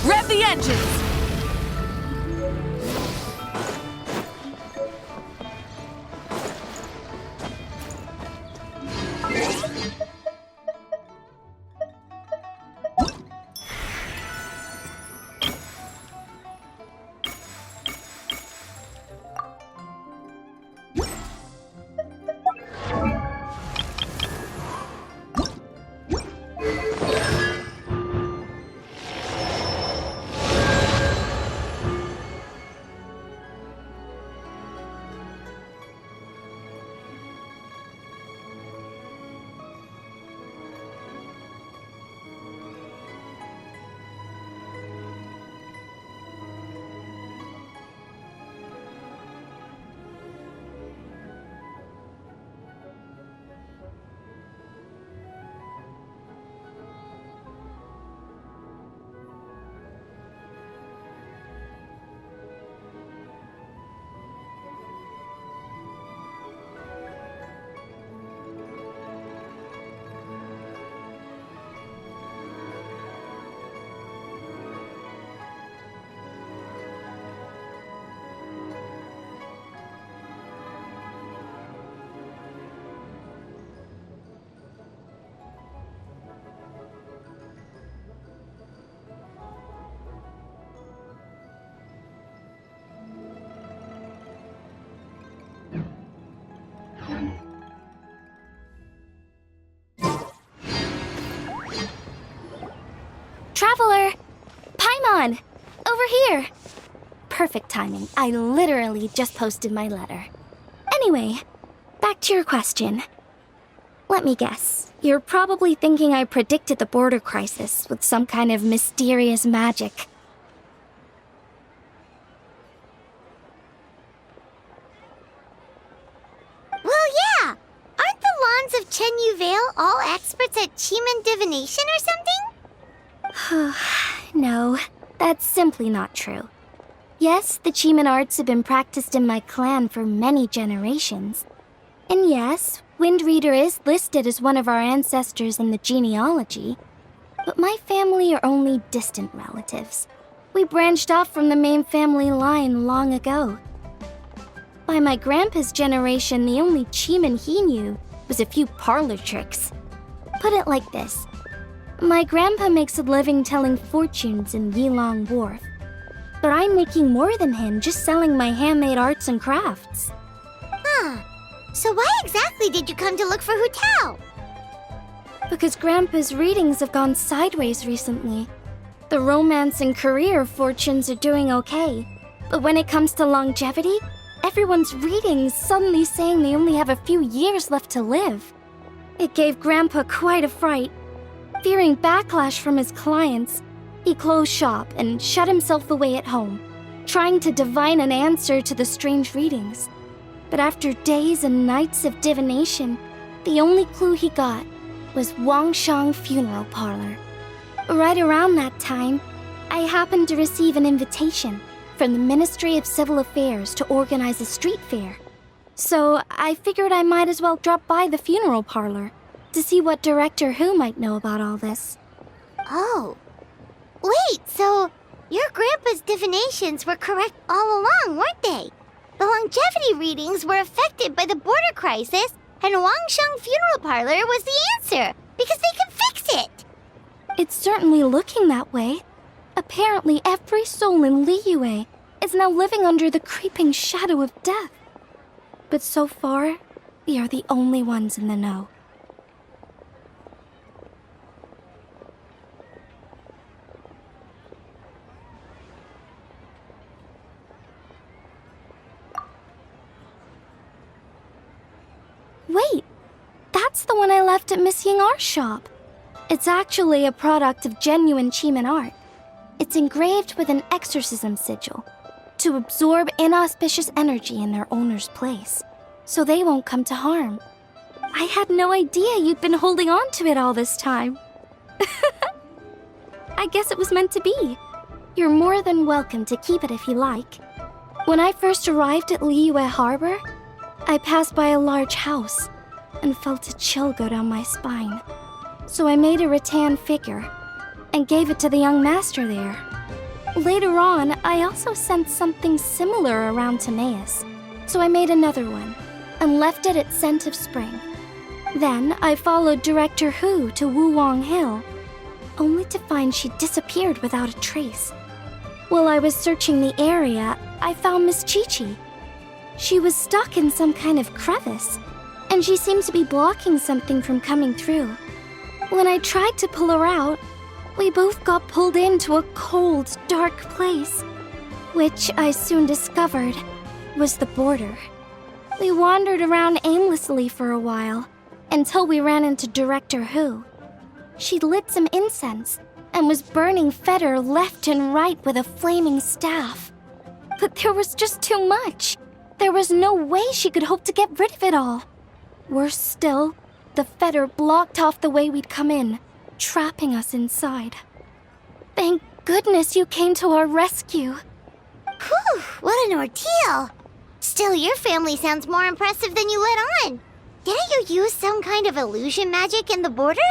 Rev the engines! Traveler! Paimon! Over here! Perfect timing. I literally just posted my letter. Anyway, back to your question. Let me guess. You're probably thinking I predicted the border crisis with some kind of mysterious magic. Well, yeah! Aren't the Lawns of Chen Vale all experts at Qimen divination or something? No, that's simply not true. Yes, the Qimen arts have been practiced in my clan for many generations. And yes, Wind Reader is listed as one of our ancestors in the genealogy. But my family are only distant relatives. We branched off from the main family line long ago. By my grandpa's generation, the only Qimen he knew was a few parlor tricks. Put it like this. My grandpa makes a living telling fortunes in Yilong Wharf. But I'm making more than him just selling my handmade arts and crafts. Huh. So why exactly did you come to look for Hu Tao? Because Grandpa's readings have gone sideways recently. The romance and career fortunes are doing okay. But when it comes to longevity, everyone's readings suddenly saying they only have a few years left to live. It gave Grandpa quite a fright. Fearing backlash from his clients, he closed shop and shut himself away at home, trying to divine an answer to the strange readings. But after days and nights of divination, the only clue he got was Wangshang Funeral Parlor. Right around that time, I happened to receive an invitation from the Ministry of Civil Affairs to organize a street fair. So I figured I might as well drop by the funeral parlor to see what Director Hu might know about all this. Oh. Wait, so your grandpa's divinations were correct all along, weren't they? The longevity readings were affected by the border crisis, and Wangsheng Funeral Parlor was the answer, because they can fix it! It's certainly looking that way. Apparently every soul in Liyue is now living under the creeping shadow of death. But so far, we are the only ones in the know. Wait, that's the one I left at Miss Yingar's shop. It's actually a product of genuine Qimen art. It's engraved with an exorcism sigil to absorb inauspicious energy in their owner's place, so they won't come to harm. I had no idea you'd been holding on to it all this time. I guess it was meant to be. You're more than welcome to keep it if you like. When I first arrived at Liyue Harbor, I passed by a large house and felt a chill go down my spine. So I made a rattan figure and gave it to the young master there. Later on, I also sensed something similar around Timaeus, so I made another one and left it at Scent of Spring. Then I followed Director Hu to Wuwang Hill, only to find she'd disappeared without a trace. While I was searching the area, I found Miss Chi-Chi. She was stuck in some kind of crevice, and she seemed to be blocking something from coming through. When I tried to pull her out, we both got pulled into a cold, dark place, which I soon discovered was the border. We wandered around aimlessly for a while, until we ran into Director Hu. She lit some incense and was burning Feder left and right with a flaming staff. But there was just too much. There was no way she could hope to get rid of it all. Worse still, the Feder blocked off the way we'd come in, trapping us inside. Thank goodness you came to our rescue. Whew, what an ordeal! Still, your family sounds more impressive than you let on. Didn't you use some kind of illusion magic in the border?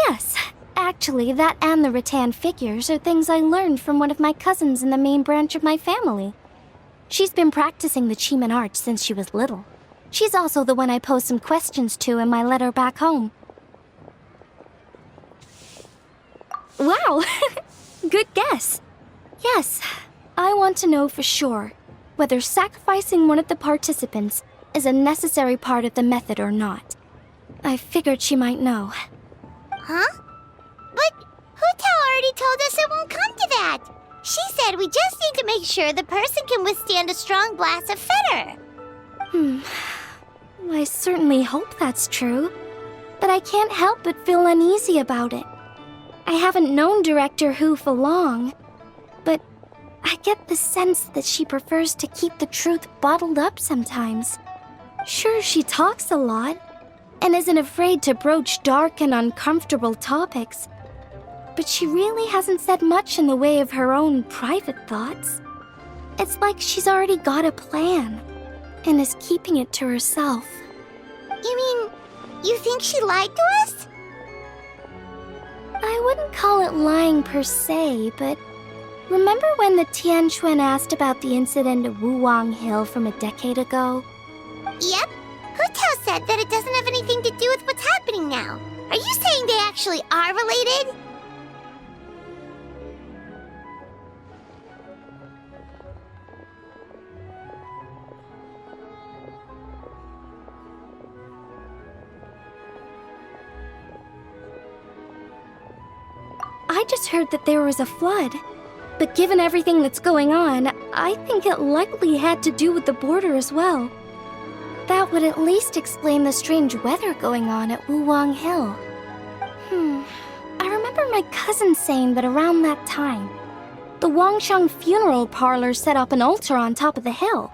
Yes. Actually, that and the rattan figures are things I learned from one of my cousins in the main branch of my family. She's been practicing the Qimen art since she was little. She's also the one I posed some questions to in my letter back home. Wow! Good guess. Yes, I want to know for sure whether sacrificing one of the participants is a necessary part of the method or not. I figured she might know. Huh? But Hu Tao already just need to make sure the person can withstand a strong blast of fetter. I certainly hope that's true, but I can't help but feel uneasy about it. I haven't known Director Who for long, but I get the sense that she prefers to keep the truth bottled up sometimes. Sure, she talks a lot, and isn't afraid to broach dark and uncomfortable topics, but she really hasn't said much in the way of her own private thoughts. It's like she's already got a plan, and is keeping it to herself. You mean, you think she lied to us? I wouldn't call it lying per se, but remember when the Tianquan asked about the incident at Wuwang Hill from a decade ago? Yep. Hu Tao said that it doesn't have anything to do with what's happening now. Are you saying they actually are related? I just heard that there was a flood. But given everything that's going on, I think it likely had to do with the border as well. That would at least explain the strange weather going on at Wuwang Hill. I remember my cousin saying that around that time, the Wangsheng funeral parlor set up an altar on top of the hill.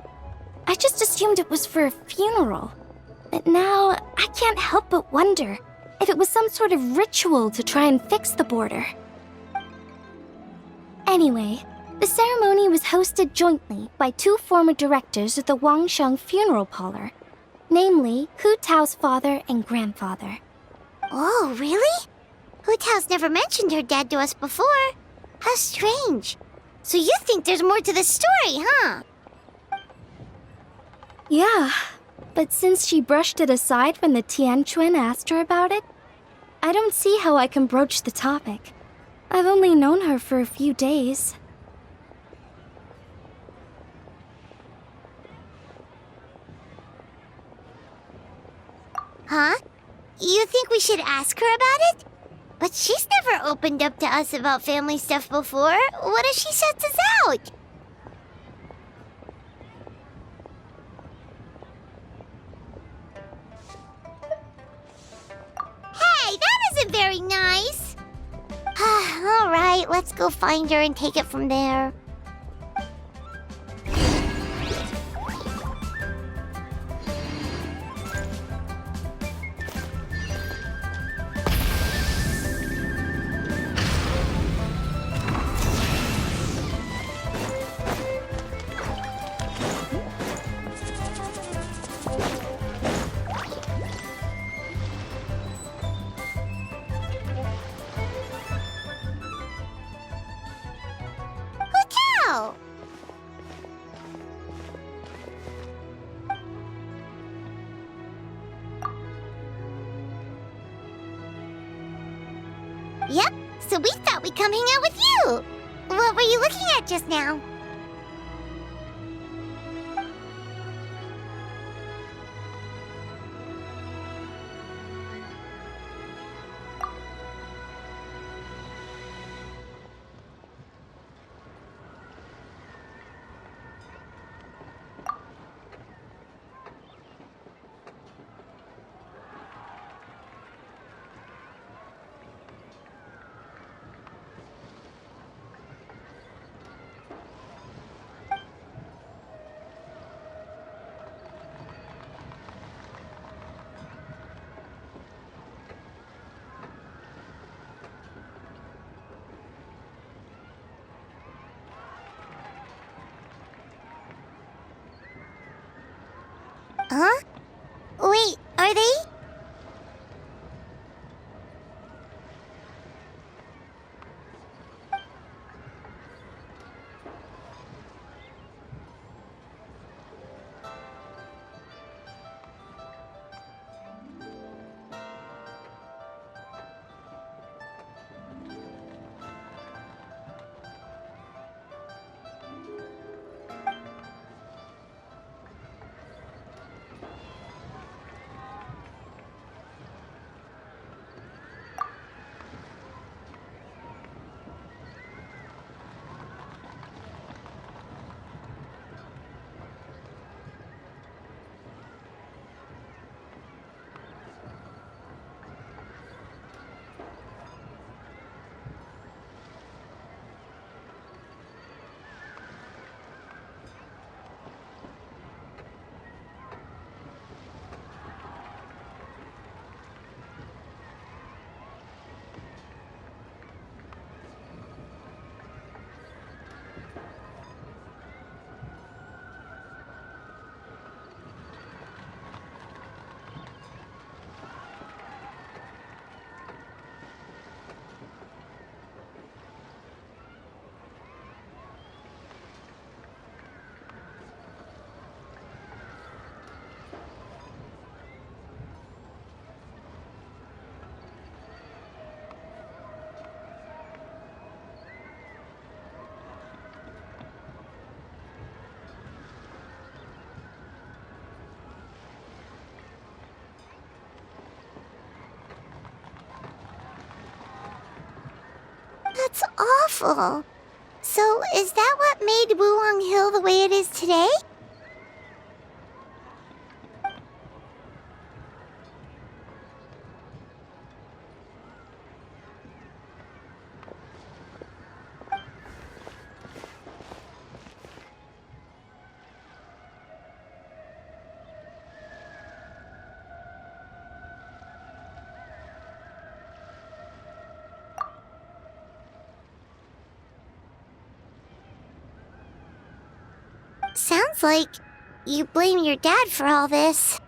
I just assumed it was for a funeral. But now, I can't help but wonder if it was some sort of ritual to try and fix the border. Anyway, the ceremony was hosted jointly by two former directors of the Wangsheng funeral parlor, namely Hu Tao's father and grandfather. Oh, really? Hu Tao's never mentioned her dad to us before. How strange. So you think there's more to the story, huh? Yeah, but since she brushed it aside when the Tianquan asked her about it, I don't see how I can broach the topic. I've only known her for a few days. Huh? You think we should ask her about it? But she's never opened up to us about family stuff before. What if she shuts us out? Hey, that isn't very nice. All right, let's go find her and take it from there. Hotel! Yep, so we thought we'd come hang out with you. What were you looking at just now? Huh? Wait, are they? That's awful. So, is that what made Wulong Hill the way it is today? Sounds like you blame your dad for all this.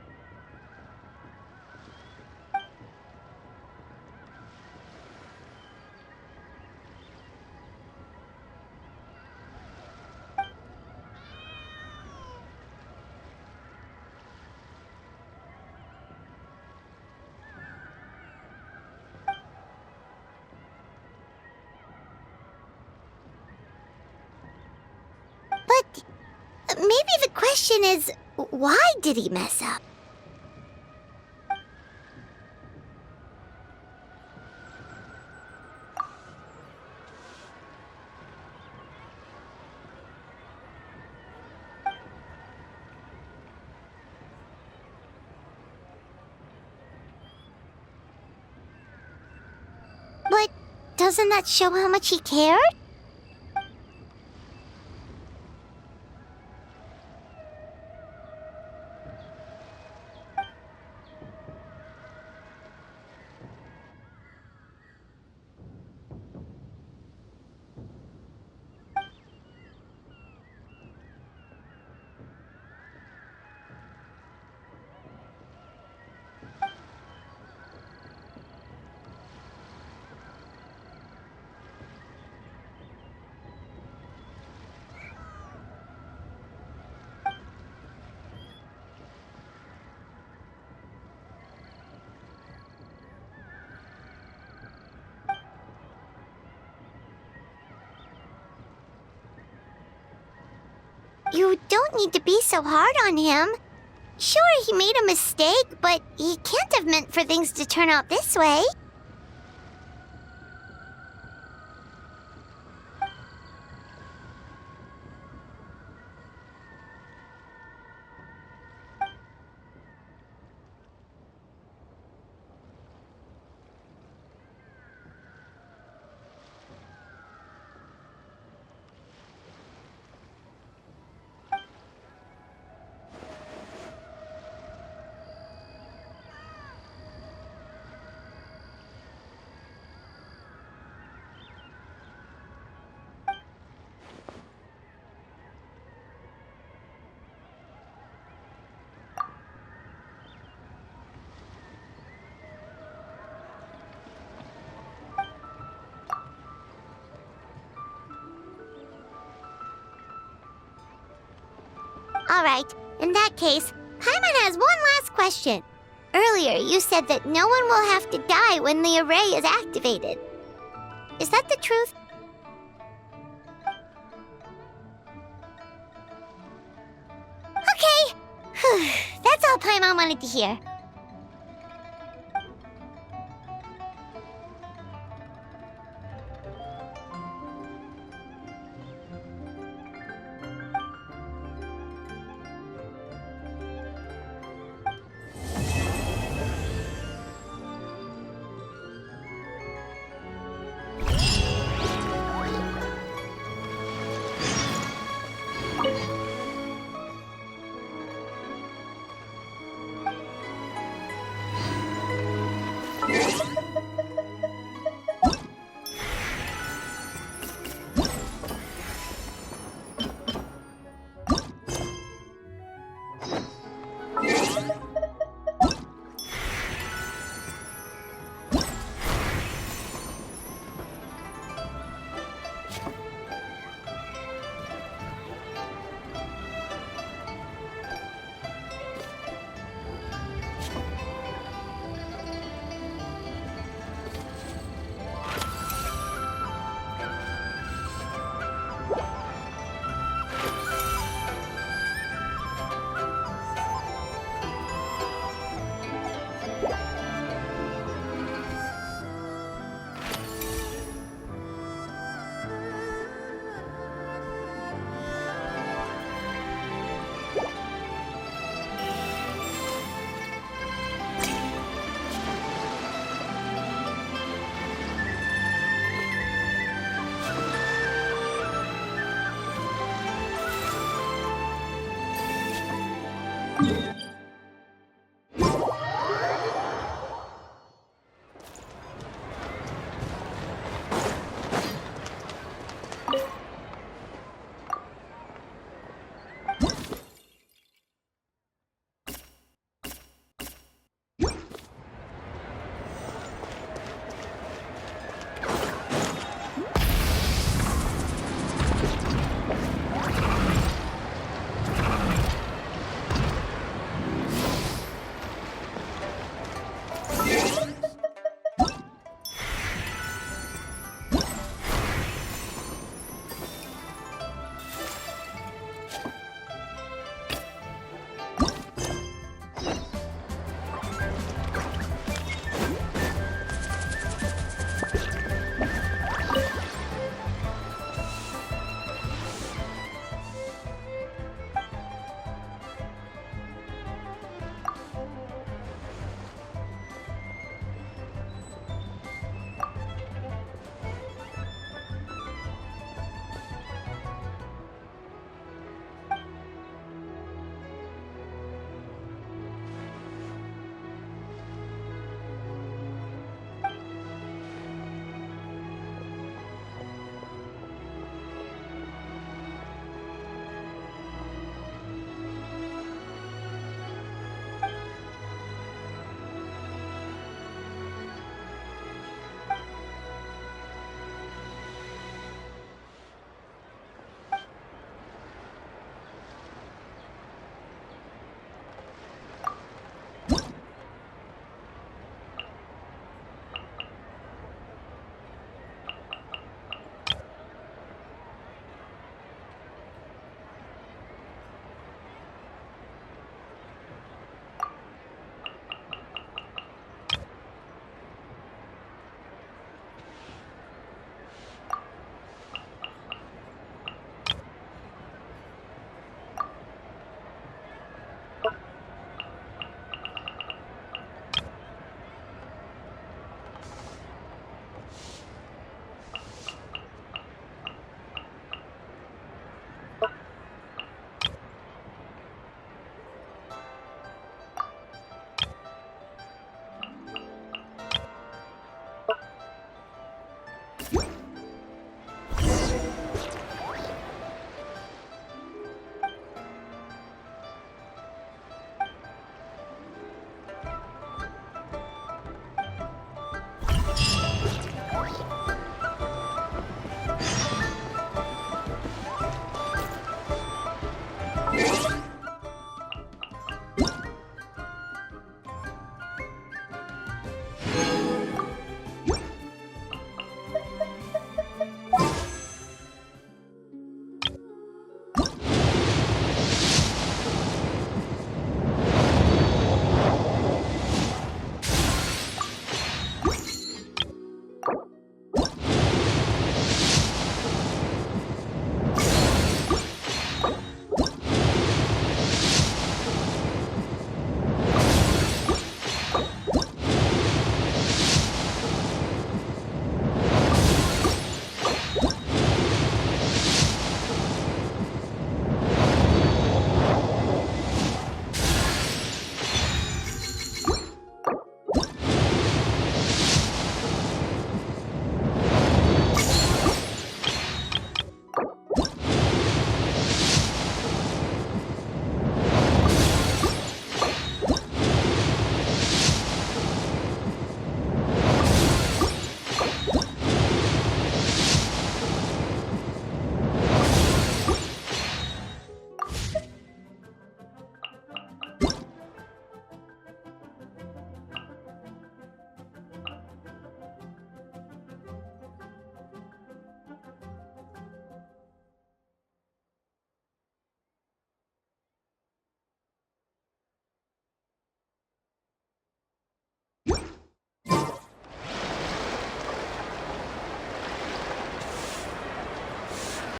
But maybe the question is, why did he mess up? But doesn't that show how much he cared? You don't need to be so hard on him. Sure, he made a mistake, but he can't have meant for things to turn out this way. Alright, in that case, Qimen has one last question. Earlier, you said that no one will have to die when the array is activated. Is that the truth? Okay. That's all Paimon wanted to hear.